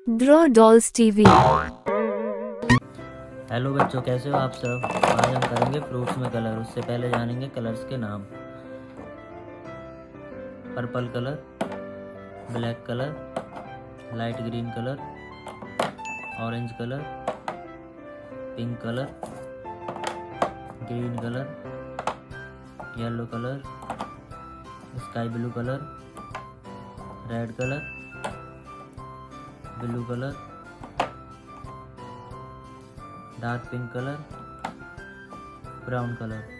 Draw Dolls TV। Hello बच्चों, कैसे हो आप सब। आज हम करेंगे फ्रूट्स में कलर। उससे पहले जानेंगे कलर्स के नाम। Purple colour, black colour, light green colour, orange colour, pink colour, green colour, yellow colour, sky blue colour, red colour, blue colour, dark pink colour, brown colour.